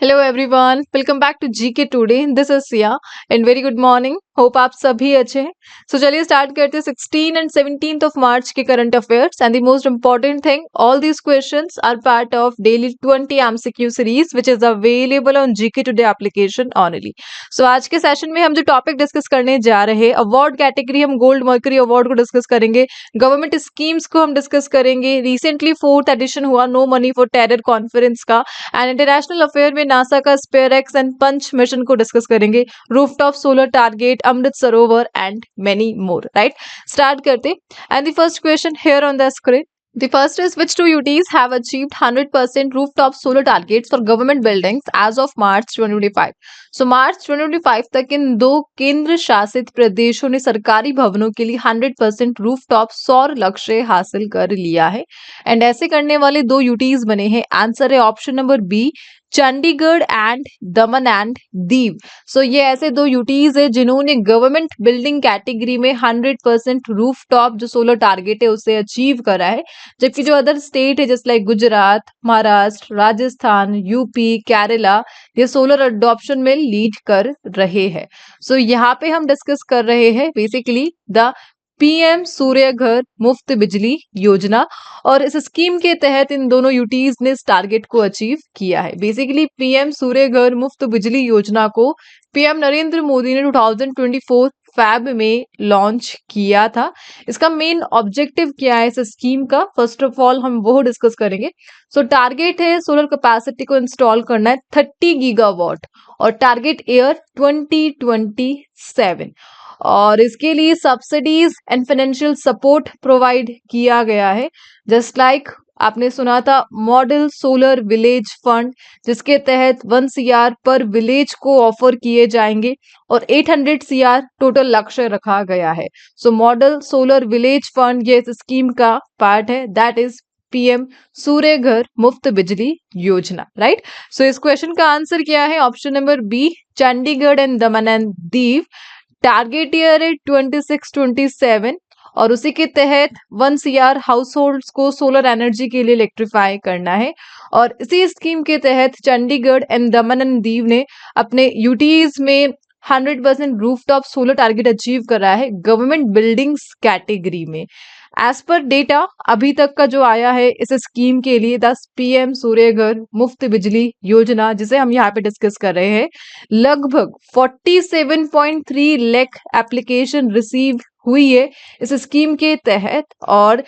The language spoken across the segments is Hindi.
Hello everyone, welcome back to GK today. This is Siya and very good morning. Hope आप सभी अच्छे हैं। सो चलिए स्टार्ट करते हैं 16 एंड 17 ऑफ मार्च के current affairs. And the most important thing, all these questions are part of daily 20 MCQ series which is available on GK today application only. So आज के सेशन में हम जो टॉपिक डिस्कस करने जा रहे हैं, अवार्ड कैटेगरी हम गोल्ड मर्करी अवार्ड को डिस्कस करेंगे, गवर्नमेंट स्कीम्स को हम डिस्कस करेंगे, रिसेंटली 4th एडिशन हुआ no money for terror conference का, एंड इंटरनेशनल अफेयर में नासा का स्पेयरएक्स एंड पंच मिशन को डिस्कस करेंगे, rooftop solar target, Amrit Sarovar and many more. Right, start करते। And the first question here on the screen. The first is, which two UTs have achieved 100% rooftop solar targets for government buildings as of March 2025? So March 2025 तक इन दो केंद्र शासित प्रदेशों ने सरकारी भवनों के लिए 100% रूफटॉप सौर लक्ष्य हासिल कर लिया है। एंड ऐसे करने वाले दो यूटीज बने हैं। आंसर है option number B, Chandigarh and Daman and Diu. So ये ऐसे दो यूटीज है जिन्होंने गवर्नमेंट बिल्डिंग कैटेगरी में 100% रूफटॉप जो सोलर टारगेट है उसे अचीव करा है, जबकि जो अदर स्टेट है just like Gujarat, Maharashtra, Rajasthan, UP, Kerala, ये सोलर अडॉप्शन में लीड कर रहे हैं। सो यहाँ पे हम डिस्कस कर रहे हैं बेसिकली द पीएम सूर्य घर मुफ्त बिजली योजना, और इस स्कीम के तहत इन दोनों यूटीज ने इस टारगेट को अचीव किया है। बेसिकली पीएम सूर्य घर मुफ्त बिजली योजना को पीएम नरेंद्र मोदी ने 2024 फैब में लॉन्च किया था। इसका मेन ऑब्जेक्टिव क्या है इस स्कीम का, फर्स्ट ऑफ ऑल हम वो डिस्कस करेंगे। सो टारगेट है सोलर कैपेसिटी को इंस्टॉल करना है 30 गीगावाट और टारगेट ईयर 2027, और इसके लिए subsidies and financial support provide किया गया है। जस्ट लाइक आपने सुना था मॉडल सोलर विलेज फंड, जिसके तहत 1 CR पर विलेज को ऑफर किए जाएंगे और 800 CR टोटल लक्ष्य रखा गया है। सो मॉडल सोलर विलेज फंड ये इस स्कीम का पार्ट है, दैट इज पीएम सूर्य घर मुफ्त बिजली योजना। राइट, सो इस क्वेश्चन का आंसर क्या है? Option number B, Chandigarh and Daman and Diu. Target year है 26-27 और उसी के तहत 1 CR हाउस होल्ड को सोलर एनर्जी के लिए इलेक्ट्रीफाई करना है। और इसी स्कीम के तहत चंडीगढ़ एंड दमन एंड दीव ने अपने यूटीज में 100% रूफटॉप सोलर टारगेट अचीव करा है गवर्नमेंट बिल्डिंग्स कैटेगरी में। एज पर डेटा अभी तक का जो आया है इस स्कीम के लिए, 10 पीएम सूर्य घर मुफ्त बिजली योजना जिसे हम यहाँ पे डिस्कस कर रहे हैं, लगभग 47.3 लाख एप्लीकेशन रिसीव हुई है इस स्कीम के तहत। और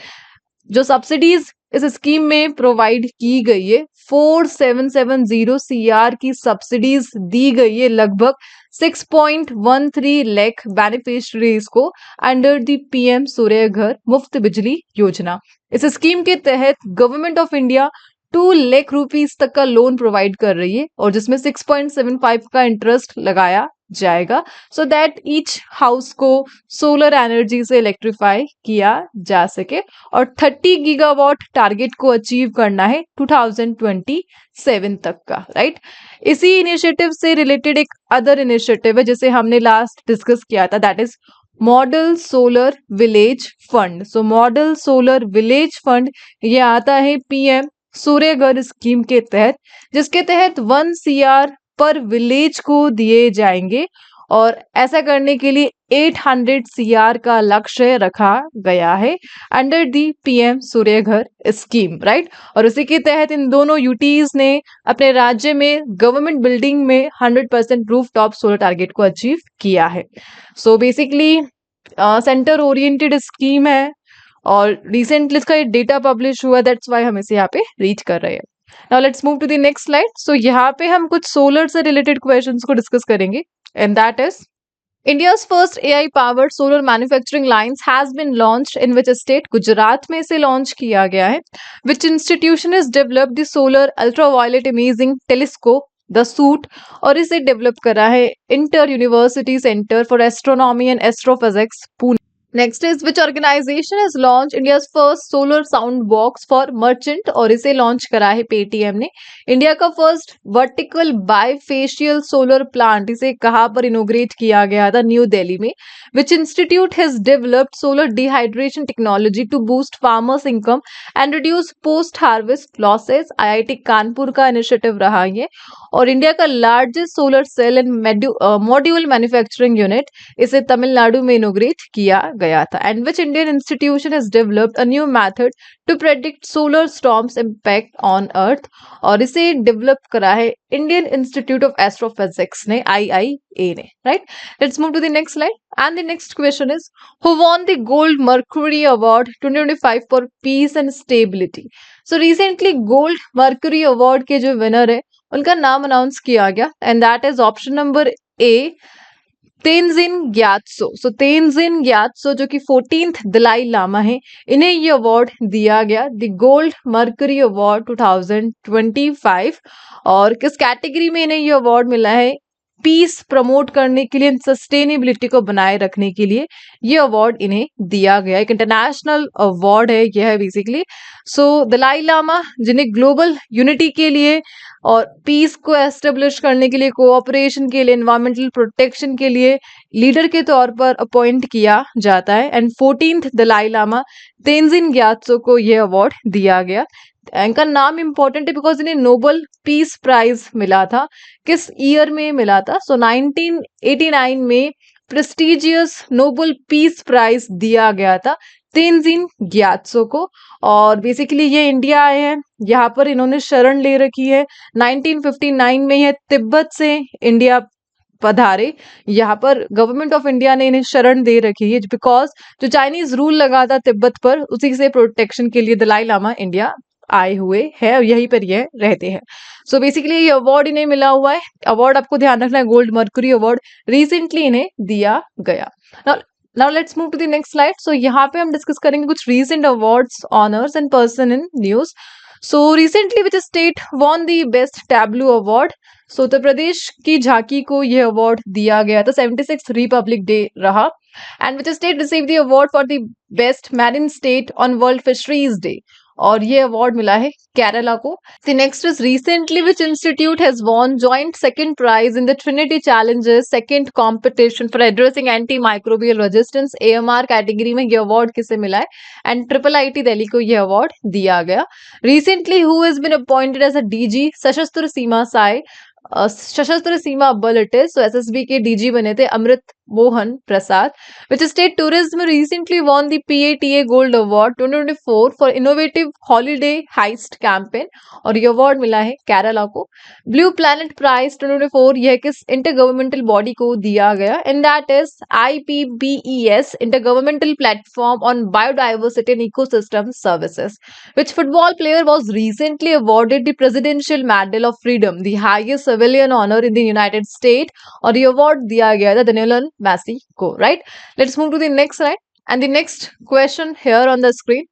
जो सब्सिडीज इस स्कीम में प्रोवाइड की गई है 4770 CR की सब्सिडीज दी गई है लगभग 6.13 लाख बेनिफिशरीज को अंडर द पीएम सूर्य घर मुफ्त बिजली योजना। इस स्कीम के तहत government of India 2 lakh rupees तक का लोन प्रोवाइड कर रही है और जिसमें 6.75 का इंटरेस्ट लगाया जाएगा, सो दैट ईच हाउस को सोलर एनर्जी से इलेक्ट्रीफाई किया जा सके। और 30 गीगावाट टारगेट को अचीव करना है 2027 तक का। राइट, इसी इनिशिएटिव से रिलेटेड एक अदर इनिशिएटिव है जिसे हमने लास्ट डिस्कस किया था, that is model solar village fund. So model solar village fund ये आता है पीएम सूर्य घर स्कीम के तहत, जिसके तहत 1 CR पर विलेज को दिए जाएंगे और ऐसा करने के लिए 800 CR का लक्ष्य रखा गया है अंडर दी पीएम सूर्य घर स्कीम। राइट, और उसी के तहत इन दोनों यूटीज ने अपने राज्य में गवर्नमेंट बिल्डिंग में 100% रूफटॉप सोलर टारगेट को अचीव किया है। So basically center oriented scheme है और रिसेंटली इसका डेटा पब्लिश हुआ, दैट्स वाई हम इसे यहाँ पे रीच कर रहे हैं। Now let's move to the next slide. So यहाँ पे हम कुछ सोलर से रिलेटेड क्वेश्चंस को डिस्कस करेंगे, and that is India's first AI powered solar manufacturing lines has been launched in which state? Gujarat में इसे लॉन्च किया गया है। Which institution has developed the solar ultraviolet imaging telescope the SUIT, और इसे डेवलप करा है inter university centre for astronomy and astrophysics Pune. Next is which organisation has launch India's first solar sound box for merchant, और इसे लॉन्च करा है पेटीएम ने। इंडिया का first vertical bifacial solar plant इसे कहाँ पर इनोग्रेट किया गया था? न्यू दिल्ली में। Which institute has developed solar dehydration technology to boost farmers income and reduce post harvest losses? IIT Kanpur का इनिशिएटिव रहा ये। और इंडिया का largest solar cell and module manufacturing unit इसे तमिलनाडु में इनोग्रेट किया गया था। And which Indian institution has developed a new method to predict solar storms impact on earth, और इसे डेवलप करा है इंडियन इंस्टीट्यूट ऑफ एस्ट्रोफिजिक्स ने, IIA ने, right. Let's move to the next slide and the next question is who won the gold mercury award 2025 for peace and stability? So recently gold mercury award के जो विनर है उनका नाम अनाउंस किया गया, and that is option number A, Tenzin Gyatso. So Tenzin Gyatso जो कि 14th दलाई लामा है, इन्हें ये अवार्ड दिया गया, द गोल्ड मर्करी अवार्ड 2025। और किस कैटेगरी में इन्हें ये अवार्ड मिला है? पीस प्रमोट करने के लिए, सस्टेनेबिलिटी को बनाए रखने के लिए ये अवार्ड इन्हें दिया गया। एक इंटरनेशनल अवार्ड है यह है बेसिकली। सो दलाई लामा जिन्हें ग्लोबल यूनिटी के लिए और पीस को एस्टेब्लिश करने के लिए, कोऑपरेशन के लिए, एनवायरमेंटल प्रोटेक्शन के लिए लीडर के तौर पर अपॉइंट किया जाता है, एंड 14th दलाई लामा तेंजिन ग्यात्सो को यह अवार्ड दिया गया। इनका नाम इंपॉर्टेंट है बिकॉज इन्हें नोबल पीस प्राइज मिला था। किस ईयर में मिला था? सो 1989 में प्रेस्टिजियस नोबल पीस प्राइज दिया गया था तेंजिन ग्यात्सो को। और बेसिकली ये इंडिया आए हैं, यहाँ पर इन्होंने शरण ले रखी है। 1959 में यह तिब्बत से इंडिया पधारे, यहाँ पर गवर्नमेंट ऑफ इंडिया ने इन्हें शरण दे रखी है बिकॉज जो चाइनीज रूल लगा था तिब्बत पर, उसी से प्रोटेक्शन के लिए दलाई लामा इंडिया आए हुए हैं और यहीं पर यह रहते हैं। सो बेसिकली ये अवार्ड इन्हें मिला हुआ है। अवार्ड आपको ध्यान रखना है, गोल्ड मर्क्यूरी अवार्ड रिसेंटली इन्हें दिया गया। Now let's move to the next slide. So यहाँ पे हम डिस्कस करेंगे कुछ recent awards, honors and person in news. So recently which state won the best tableau award? So Uttar Pradesh की झांकी को यह अवार्ड दिया गया था, 76th रिपब्लिक डे रहा। And which state receive the award for the best marine state on world fisheries day? और ये अवार्ड मिला है केरला को। The next is recently which institute has won joint second prize in the trinity challenges second competition for addressing anti microbial resistance, AMR category में ये अवार्ड किसे मिला है? एंड IIIT दिल्ली को ये अवार्ड दिया गया। Recently who has been appointed as a DG Sashastra Seema साई, Sashastra Seema Bal it is. So SSB के DG बने थे Amrit Mohan Prasad. Which state tourism recently won the PATA gold award 2024 for innovative holiday heist campaign, और ये अवार्ड मिला है केरला को। ब्लू प्लैनेट प्राइज 2024 यह किस इंटर गवर्नमेंटल बॉडी को दिया गया? And that is IPBES, inter governmental platform on biodiversity and ecosystem services. Which football player was recently awarded the presidential medal of freedom, the highest civilian honour in the United State, और ये अवार्ड दिया गया था Daniel Messi को, right? Let's move to the next slide. And the next question here on the screen.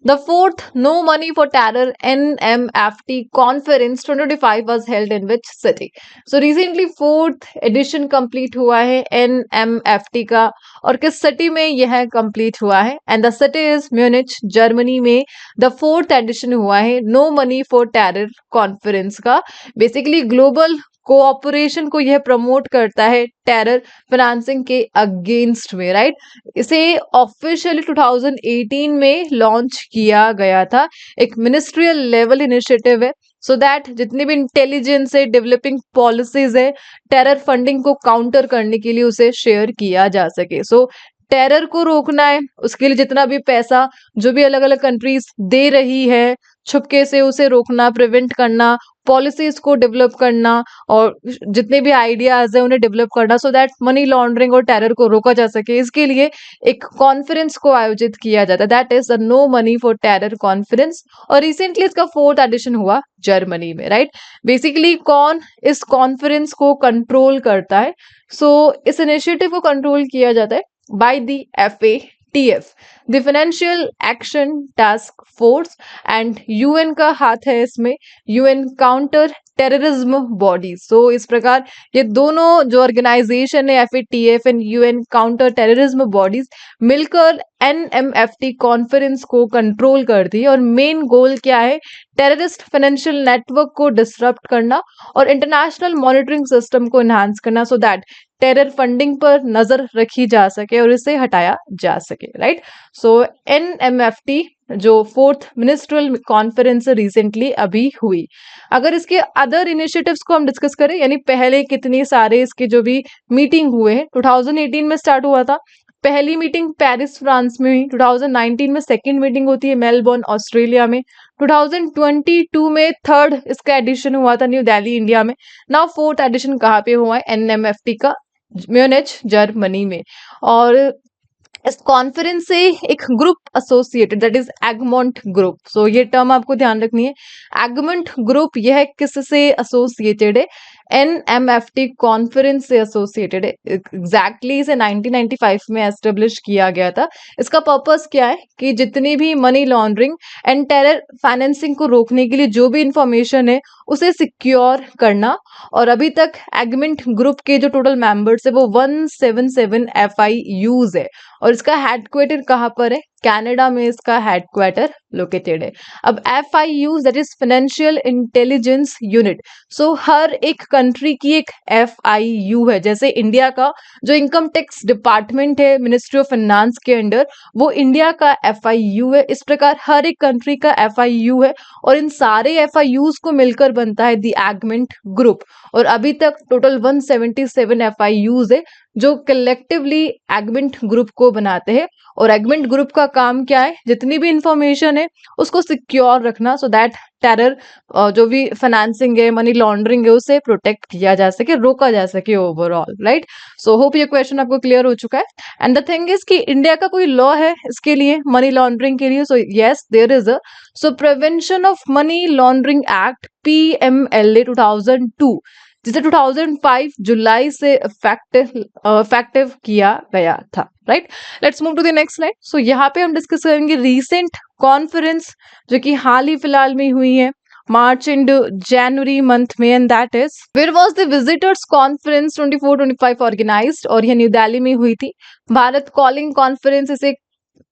The fourth No Money for Terror NMFT conference 2025 was held in which city? So recently fourth edition complete हुआ है NMFT का, और किस सिटी में यह complete हुआ है? And the city is Munich, Germany में the fourth edition हुआ है No Money for Terror conference का। Basically global कोऑपरेशन को यह प्रमोट करता है टेरर फाइनेंसिंग के अगेंस्ट में, राइट। इसे ऑफिशियली 2018 में लॉन्च किया गया था। एक मिनिस्ट्रियल लेवल इनिशिएटिव है सो दैट जितने भी इंटेलिजेंस है, डेवलपिंग पॉलिसीज है, टेरर फंडिंग को काउंटर करने के लिए उसे शेयर किया जा सके। सो टेरर को रोकना है, उसके लिए जितना भी पैसा जो भी अलग अलग कंट्रीज दे रही है छुपके से उसे रोकना, प्रिवेंट करना, पॉलिसीज को डेवलप करना, और जितने भी आइडियाज है उन्हें डेवलप करना सो दैट मनी लॉन्ड्रिंग और टेरर को रोका जा सके। इसके लिए एक कॉन्फ्रेंस को आयोजित किया जाता है, that is the no money for terror conference, और रिसेंटली इसका फोर्थ एडिशन हुआ जर्मनी में, राइट। बेसिकली कौन इस कॉन्फ्रेंस को कंट्रोल करता है? सो इस इनिशिएटिव को कंट्रोल किया जाता है by the FATF, the financial action task force and UN का हाथ है इसमें, यूएन काउंटर टेररिज्म बॉडी। सो इस प्रकार ये दोनों जो ऑर्गेनाइजेशन है FATF and UN counter terrorism bodies मिलकर NMFT कॉन्फ्रेंस को कंट्रोल करती है और मेन गोल क्या है, टेररिस्ट फाइनेंशियल नेटवर्क को डिसरप्ट करना और इंटरनेशनल मॉनिटरिंग सिस्टम को एनहांस करना सो दैट टेरर फंडिंग पर नजर रखी जा सके और इसे हटाया जा सके, राइट। सो NMFT जो फोर्थ मिनिस्ट्रियल कॉन्फ्रेंस रिसेंटली अभी हुई। अगर इसके अदर इनिशिएटिव्स को हम डिस्कस करें, यानी पहले कितने सारे इसके जो भी मीटिंग हुए हैं, 2018 में स्टार्ट हुआ था, पहली मीटिंग पेरिस फ्रांस में हुई, 2019 में सेकंड मीटिंग होती है मेलबोर्न ऑस्ट्रेलिया में, 2022 में थर्ड इसका एडिशन हुआ था न्यू दिल्ली इंडिया में। नाउ फोर्थ एडिशन कहाँ पे हुआ है NMFT का, म्यूनिच जर्मनी में। और इस कॉन्फ्रेंस से एक group associated that is Egmont group. So ये टर्म आपको ध्यान रखनी है, एगमोंट ग्रुप यह किससे एसोसिएटेड है, NMFT कॉन्फ्रेंस से एसोसिएटेड है। एग्जैक्टली इसे 1995 में एस्टेब्लिश किया गया था। इसका पर्पस क्या है कि जितनी भी money laundering and terror financing को रोकने के लिए जो भी इंफॉर्मेशन है उसे सिक्योर करना। और अभी तक एगमेंट ग्रुप के जो टोटल मेंबर्स है वो 177 FIUs है और इसका हेडक्वार्टर कहाँ पर है, कनाडा में इसका हेडक्वार्टर लोकेटेड है। अब FIUs that is financial intelligence unit. So हर एक कंट्री की एक FIU है, जैसे इंडिया का जो इनकम टैक्स डिपार्टमेंट है मिनिस्ट्री ऑफ फाइनेंस के अंडर, वो इंडिया का FIU है। इस प्रकार हर एक कंट्री का FIU है और इन सारे FIUs को मिलकर बनता है द एगमेंट ग्रुप। और अभी तक टोटल 177 FIUs है जो कलेक्टिवली एगमेंट ग्रुप को बनाते हैं। और एगमेंट ग्रुप का काम क्या है, जितनी भी इंफॉर्मेशन है उसको सिक्योर रखना सो दैट टेरर जो भी फाइनेंसिंग है, मनी लॉन्ड्रिंग है, उसे प्रोटेक्ट किया जा सके, रोका जा सके ओवरऑल, राइट। सो होप ये क्वेश्चन आपको क्लियर हो चुका है। एंड द थिंग इज कि इंडिया का कोई लॉ है इसके लिए, मनी लॉन्ड्रिंग के लिए? So yes there is a so prevention of money laundering act PMLA 2002, जिसे 2005 जुलाई से इफेक्टिव किया गया था, right. Let's move to the next slide. So यहाँ पे हम डिस्कस करेंगे रीसेंट कॉन्फ्रेंस जो कि हाल ही फिलहाल में हुई है मार्च एंड जनवरी मंथ में, and that is where was the visitors conference 24-25 organised, और यह न्यू दिल्ली में हुई थी। भारत कॉलिंग कॉन्फ्रेंस इसे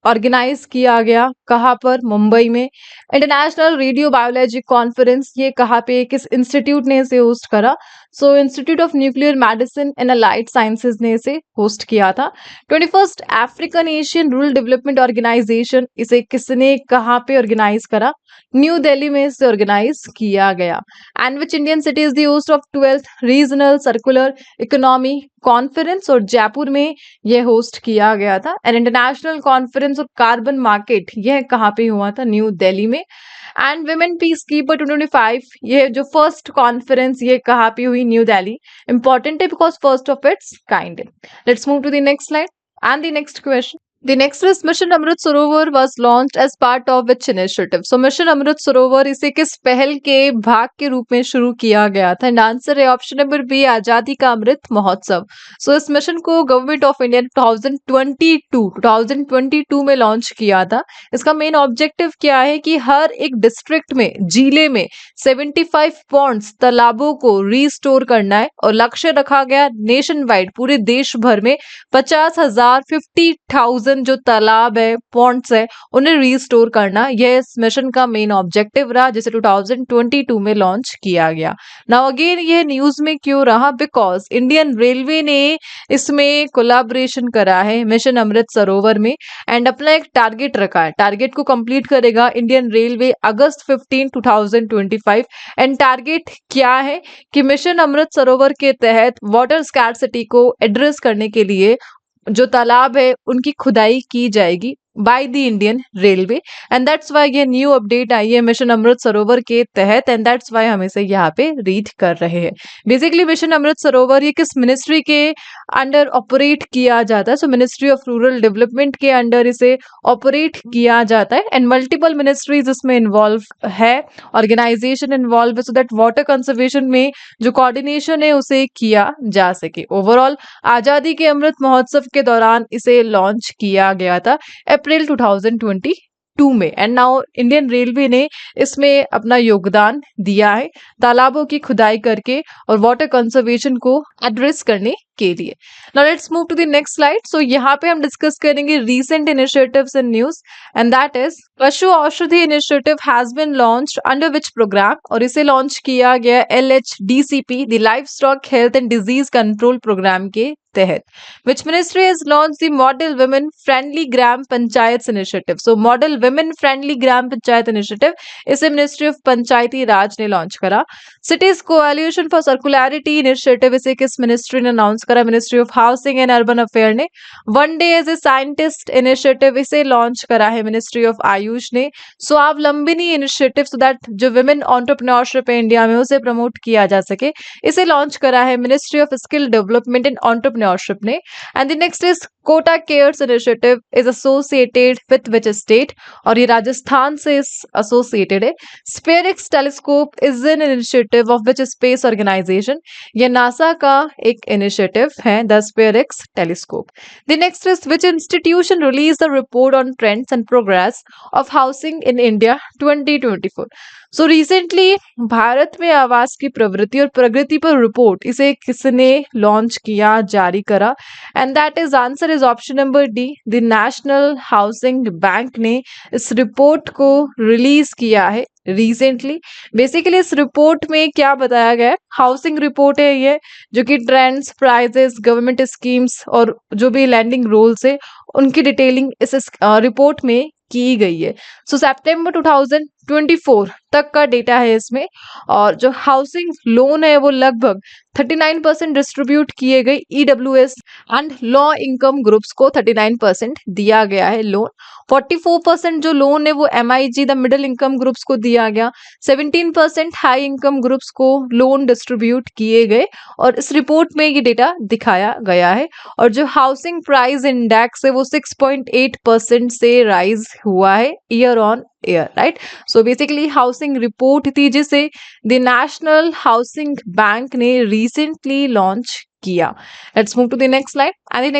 ऑर्गेनाइज किया गया, कहाँ पर, मुंबई में। इंटरनेशनल रेडियो बायोलॉजी कॉन्फ्रेंस, ये कहाँ पे, किस इंस्टीट्यूट ने इसे होस्ट करा? So institute of nuclear medicine and allied sciences ने इसे होस्ट किया था। 21st African Asian rural development organization, इसे किसने कहाँ पे ऑर्गेनाइज करा? न्यू दिल्ली में इसे ऑर्गेनाइज किया गया। And which Indian city is the host of 12th regional circular economy conference, और जयपुर में यह होस्ट किया गया था। And international conference of carbon market, यह कहाँ पे हुआ था? न्यू दिल्ली में। एंड विमेन पीस कीपर 2025, ये जो फर्स्ट कॉन्फ्रेंस ये कहाँ पे हुई? न्यू दिल्ली। इंपॉर्टेंट है because first of its kind. Let's move to the next slide and the next question. The next is Mission Amrit Sarovar was launched as part of which initiative? So Mission Amrit Sarovar इसे किस पहल के भाग के रूप में शुरू किया गया था? एंड आंसर है ऑप्शन नंबर बी, आजादी का अमृत महोत्सव। सो इस मिशन को गवर्नमेंट ऑफ इंडिया 2022 में लॉन्च किया था। इसका मेन ऑब्जेक्टिव क्या है कि हर एक डिस्ट्रिक्ट में, जिले में 75 पॉन्ड्स, तालाबों को रीस्टोर करना है। और लक्ष्य रखा गया नेशन वाइड, पूरे देश भर में 50,000 जो तालाब है, पॉन्ड्स है, उन्हें रीस्टोर करना। यह इस मिशन का मेन ऑब्जेक्टिव रहा, जिसे 2022 में लॉन्च किया गया। नाउ अगेन यह न्यूज में क्यों रहा? बिकॉज इंडियन रेलवे ने इसमें कोलैबोरेशन करा है मिशन अमृत सरोवर में एंड अपना एक टारगेट रखा है। टारगेट को कंप्लीट करेगा Indian railway August 15, 2025। And target क्या है कि मिशन अमृत सरोवर के तहत वाटर स्कैर्सिटी को एड्रेस करने के लिए जो तालाब है उनकी खुदाई की जाएगी by the Indian railway. And that's why ये न्यू अपडेट आई है मिशन अमृत सरोवर के तहत, एंड दैट्स वाई हम इसे यहाँ पे रीड कर रहे हैं। बेसिकली मिशन अमृत सरोवर ये किस मिनिस्ट्री के अंडर ऑपरेट किया जाता है? सो मिनिस्ट्री ऑफ रूरल डेवलपमेंट के अंडर इसे ऑपरेट किया जाता है। एंड मल्टीपल मिनिस्ट्रीज इसमें इन्वॉल्व है, ऑर्गेनाइजेशन इन्वॉल्व है, सो दैट वाटर कंजर्वेशन में जो कोऑर्डिनेशन है उसे किया जा सके। ओवरऑल आजादी के अमृत महोत्सव के दौरान इसे लॉन्च किया गया था। अप्रैल 2022 में। एंड नाउ इंडियन रेलवे ने इसमें अपना योगदान दिया है तालाबों की खुदाई करके और वाटर कंजर्वेशन को एड्रेस करने के लिए। Now let's move to the next slide. So यहाँ पे हम डिस्कस करेंगे recent initiatives in news, and that is Pashu Aushadhi initiative has been launched under which program, और इसे लॉन्च किया गया LHDCP the livestock health and disease control program के तहत। Which ministry has launched the Model Women Friendly Gram Panchayats Initiative? So Model Women Friendly Gram Panchayat Initiative इसे मिनिस्ट्री ऑफ पंचायती राज ने लॉन्च करा। Cities coalition for circularity initiative इसे किस मिनिस्ट्री ने अनाउंस करा? Ministry of housing and urban affair ने। One day as a scientist initiative इसे लॉन्च करा है मिनिस्ट्री ऑफ आयुष ने। स्वावलंबिनी इनिशिएटिव, सो दैट जो विमेन एंटरप्रेन्योरशिप है इंडिया में उसे प्रमोट किया जा सके, इसे लॉन्च करा है ministry of skill development and entrepreneurship ने। And the next is Kota cares initiative is associated with which state, और ये राजस्थान से एसोसिएटेड है। SPHEREx telescope is an initiative of which space organization, ये नासा का एक इनिशिएटिव है the SPHEREx telescope. The next is which institution release the report on trends and progress of housing in India 2024। So recently Bharat में आवास की प्रवृत्ति और प्रगति पर रिपोर्ट इसे किसने लॉन्च किया, जारी करा? And that is answer is option number D, the national housing bank ने इस रिपोर्ट को रिलीज किया है रिसेंटली। बेसिकली इस रिपोर्ट में क्या बताया गया है, हाउसिंग रिपोर्ट है ये, जो कि ट्रेंड्स, प्राइजेस, गवर्नमेंट स्कीम्स और जो भी लैंडिंग रूल्स है उनकी डिटेलिंग इस रिपोर्ट में की गई है। सो सितंबर 2024 तक का डेटा है इसमें, और जो हाउसिंग लोन है वो लगभग 39% डिस्ट्रीब्यूट किए गए EWS and low income groups को 39% दिया गया है लोन। 44% जो लोन है वो MIG the middle income groups को दिया गया। 17% हाई इनकम ग्रुप्स को लोन डिस्ट्रीब्यूट किए गए, और इस रिपोर्ट में ये डेटा दिखाया गया है। और जो हाउसिंग प्राइस इंडेक्स है वो 6.8% से राइज हुआ है year on year, right. So basically housing report थी जिसे द नेशनल हाउसिंग बैंक ने रिसेंटली लॉन्च किया। Let's move to the next slide, and the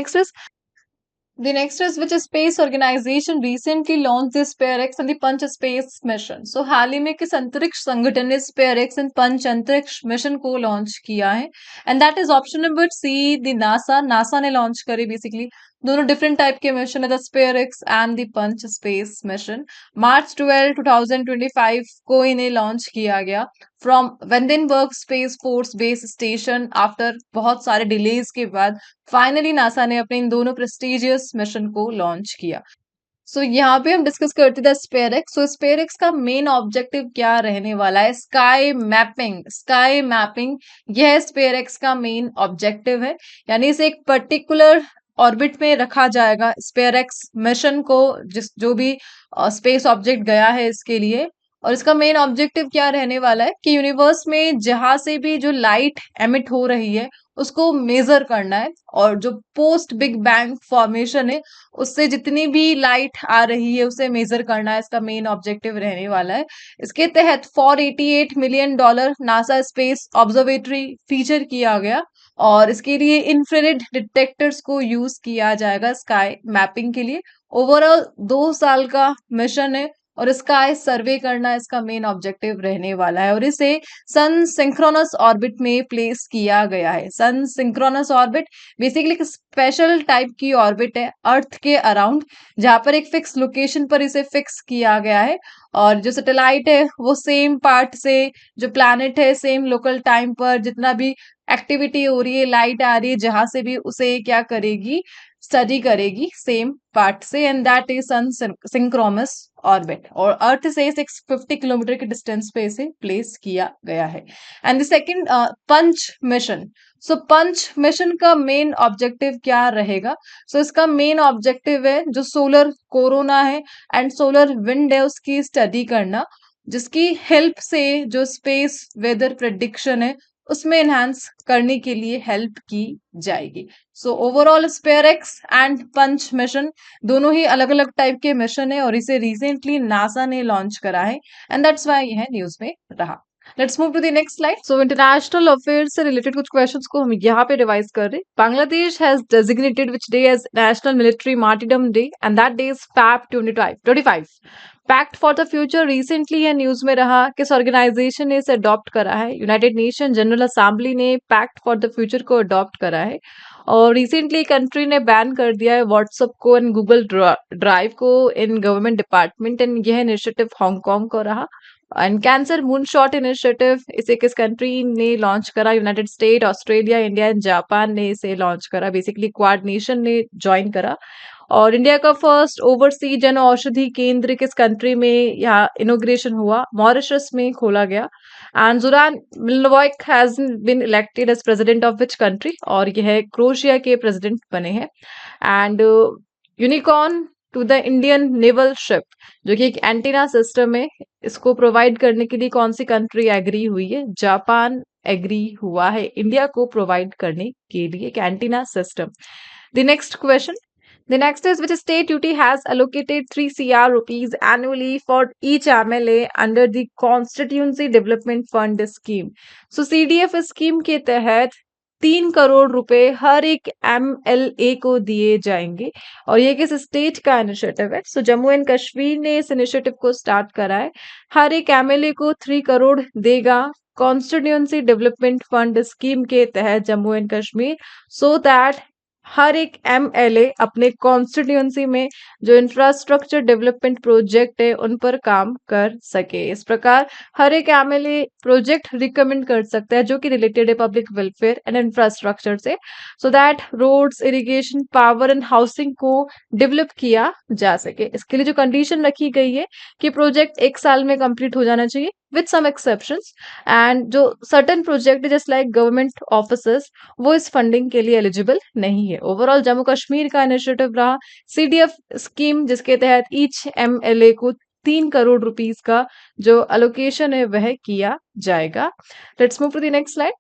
next is which space organization recently launched the SpaceX and the Punch Space mission? So हाल ही में किस अंतरिक्ष संगठन ने SpaceX and Punch अंतरिक्ष मिशन को लॉन्च किया है? And that is option number C, the NASA ने लॉन्च करे। बेसिकली दोनों डिफरेंट टाइप के मिशन है, the SpaceX and the punch space mission. March 12, 2025 को इन्हें लॉन्च किया गया from Vandenberg space force base station. After बहुत सारे डिलेज के बाद फाइनली नासा ने अपने इन दोनों प्रेस्टिजियस मिशन को लॉन्च किया। सो यहाँ पे हम डिस्कस करते थे स्पेयरएक्स। सो स्पेयरएक्स का मेन ऑब्जेक्टिव क्या रहने वाला है? स्काई मैपिंग यह स्पेयरएक्स का मेन ऑब्जेक्टिव है, यानी इसे एक पर्टिकुलर ऑर्बिट में रखा जाएगा स्पेयरएक्स मिशन को, जो भी स्पेस ऑब्जेक्ट गया है इसके लिए। और इसका मेन ऑब्जेक्टिव क्या रहने वाला है कि यूनिवर्स में जहां से भी जो लाइट एमिट हो रही है उसको मेजर करना है, और जो पोस्ट बिग बैंग फॉर्मेशन है उससे जितनी भी लाइट आ रही है उसे मेजर करना है, इसका मेन ऑब्जेक्टिव रहने वाला है। इसके तहत $488 million NASA space observatory feature किया गया, और इसके लिए इंफ्रारेड डिटेक्टर्स को यूज किया जाएगा स्काई मैपिंग के लिए। ओवरऑल 2 साल का मिशन है, और स्काई सर्वे करना इसका मेन ऑब्जेक्टिव रहने वाला है, और इसे सन सिंक्रोनस ऑर्बिट में प्लेस किया गया है। सन सिंक्रोनस ऑर्बिट बेसिकली एक स्पेशल टाइप की ऑर्बिट है अर्थ के अराउंड, जहां पर एक फिक्स लोकेशन पर इसे फिक्स किया गया है, और जो सैटेलाइट है वो सेम पार्ट से, जो प्लैनेट है सेम लोकल टाइम पर जितना भी एक्टिविटी हो रही है, लाइट आ रही है जहां से भी, उसे क्या करेगी, स्टडी करेगी सेम पार्ट से, and that is sun synchronous orbit. और अर्थ से 650 किलोमीटर के डिस्टेंस पे इसे प्लेस किया गया है। And the second PUNCH mission. So PUNCH mission का मेन ऑब्जेक्टिव क्या रहेगा? सो इसका मेन ऑब्जेक्टिव है जो सोलर कोरोना है एंड सोलर विंड है उसकी स्टडी करना, जिसकी हेल्प से जो स्पेस वेदर प्रेडिक्शन है उसमें एनहांस करने के लिए हेल्प की जाएगी। So overall SPHEREx and punch mission दोनों ही अलग अलग टाइप के मिशन है, और इसे रिसेंटली नासा ने लॉन्च करा है, एंड दैट्स व्हाई यह न्यूज में रहा। Let's move to the next slide. So international affairs से रिलेटेड कुछ क्वेश्चंस को हम यहाँ पे रिवाइज कर रहे हैं। Bangladesh has designated which day as national military martyrdom day and that day is Feb 25 pact for the future. Recently ये न्यूज में रहा, किस ऑर्गेनाइजेशन ने इसे अडॉप्ट करा है? यूनाइटेड नेशन जनरल असेंबली ने पैक्ट फॉर द फ्यूचर को अडॉप्ट करा है। और रिसेंटली कंट्री ने बैन कर दिया है व्हाट्सएप को एंड गूगल ड्राइव को इन गवर्नमेंट डिपार्टमेंट, एंड यह इनिशिएटिव हांगकांग को रहा। एंड कैंसर मूनशॉट इनिशिएटिव, इसे किस कंट्री ने लॉन्च करा? United state, Australia, India and Japan ने इसे लॉन्च करा। बेसिकली क्वाड नेशन ने ज्वाइन करा। और इंडिया का फर्स्ट ओवरसी जन औषधि केंद्र किस कंट्री में यहाँ इनोग्रेशन हुआ? मॉरिशस में खोला गया। And Zoran Milanovic has been elected as president of which country? और यह क्रोएशिया के प्रेसिडेंट बने हैं। And unicorn to the Indian naval ship, जो कि एक एंटीना सिस्टम है, इसको प्रोवाइड करने के लिए कौन सी कंट्री एग्री हुई है? जापान एग्री हुआ है इंडिया को प्रोवाइड करने के लिए एक antenna system. The next question, the next is which state UT has allocated 3 CR rupees annually for each MLA under the Constituency Development Fund scheme. So CDF scheme के तहत 3 करोड़ रुपए हर एक MLA को दिए जाएंगे। और ये किस स्टेट का इनिशिएटिव है? सो जम्मू एंड कश्मीर ने इस इनिशिएटिव को स्टार्ट करा है। हर एक MLA को 3 करोड़ देगा कॉन्स्टिट्यूंसी डेवलपमेंट फंड स्कीम के तहत Jammu and Kashmir, so that हर एक MLA अपने कॉन्स्टिट्यूंसी में जो इंफ्रास्ट्रक्चर डेवलपमेंट प्रोजेक्ट है उन पर काम कर सके। इस प्रकार हर एक MLA प्रोजेक्ट रिकमेंड कर सकता है जो कि रिलेटेड है पब्लिक वेलफेयर एंड इंफ्रास्ट्रक्चर से, so that roads, irrigation, power and housing को डेवलप किया जा सके। इसके लिए जो कंडीशन रखी गई है कि प्रोजेक्ट 1 साल में कंप्लीट हो जाना चाहिए विद सम एक्सेप्शंस, एंड जो certain project just like government officers, वो इस फंडिंग के लिए एलिजिबल नहीं है। ओवरऑल जम्मू कश्मीर का इनिशिएटिव रहा CDF स्कीम, जिसके तहत ईच MLA को 3 करोड़ रुपीस का जो अलोकेशन है वह किया जाएगा। Let's move to the next slide.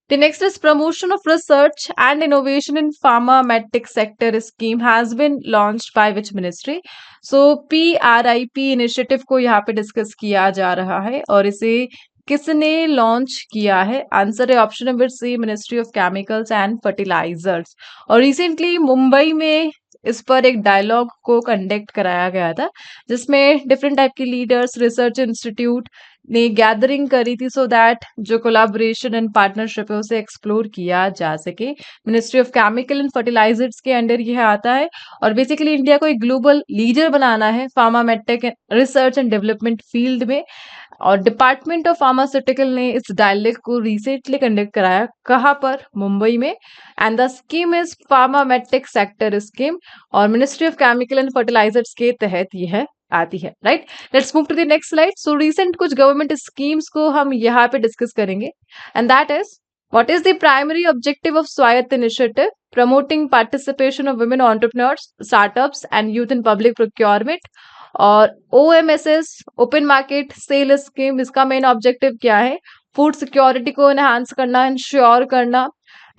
The next is promotion of research and innovation in pharma medtech sector scheme has been launched by which ministry? So PRIP initiative को यहाँ पे डिस्कस किया जा रहा है और इसे किसने लॉन्च किया है? आंसर है option number C, ministry of chemicals and fertilisers. और रिसेंटली मुंबई में इस पर एक डायलॉग को कंडक्ट कराया गया था, जिसमें डिफरेंट टाइप के लीडर्स, रिसर्च इंस्टीट्यूट ने गैदरिंग करी थी, सो दैट जो कोलाबोरेशन एंड पार्टनरशिप है उसे एक्सप्लोर किया जा सके। Ministry of chemical and fertilisers के अंडर यह आता है और बेसिकली इंडिया को एक ग्लोबल लीडर बनाना है pharma medtech research and development field में। और डिपार्टमेंट ऑफ फार्मास्यूटिकल ने इस डायलॉग को रिसेंटली कंडक्ट कराया, कहाँ पर? मुंबई में। And the scheme is pharma medtech sector scheme और ministry of chemical and fertilisers के तहत यह आती है, right. Let's move to the next slide. So recent कुछ गवर्नमेंट स्कीम्स को हम यहाँ पे डिस्कस करेंगे, and that is what is the primary objective of Swayatt initiative? Promoting participation of women entrepreneurs, startups and youth in public procurement. और OMSS open market sale scheme, इसका मेन ऑब्जेक्टिव क्या है? फूड सिक्योरिटी को एनहांस करना, इंश्योर करना।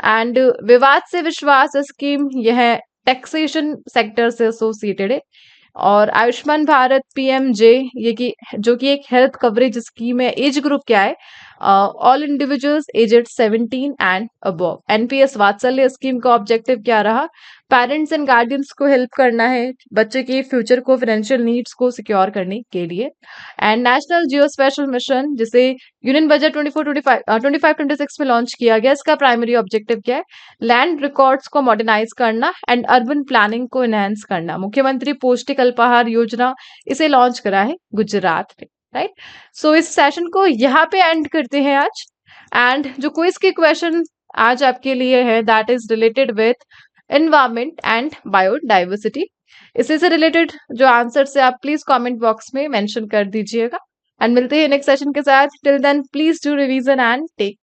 एंड विवाद से विश्वास स्कीम, यह टैक्सेशन सेक्टर से एसोसिएटेड है। और आयुष्मान भारत PMJ, ये की जो कि एक हेल्थ कवरेज स्कीम है। एज ग्रुप क्या है? All individuals aged 17 and above. NPS Vatsalya scheme का ऑब्जेक्टिव क्या रहा? पेरेंट्स एंड गार्डियंस को हेल्प करना है बच्चे के फ्यूचर को, फाइनेंशियल नीड्स को सिक्योर करने के लिए। And national Jio special mission, जिसे यूनियन बजट 25-26 में लॉन्च किया गया, इसका प्राइमरी ऑब्जेक्टिव क्या है? लैंड रिकॉर्ड्स को मॉडर्नाइज करना एंड अर्बन प्लानिंग को एनहांस करना। मुख्यमंत्री पौष्टिक अल्पाहार योजना, इसे लॉन्च करा है गुजरात में, राइट। सो इस सेशन को यहाँ पे एंड करते हैं आज। एंड जो क्विज के क्वेश्चन आज आपके लिए है, that is related with environment and biodiversity. इसी से रिलेटेड जो आंसर है आप प्लीज कमेंट बॉक्स में मेंशन कर दीजिएगा। एंड मिलते हैं नेक्स्ट सेशन के साथ। Till then please do revision and take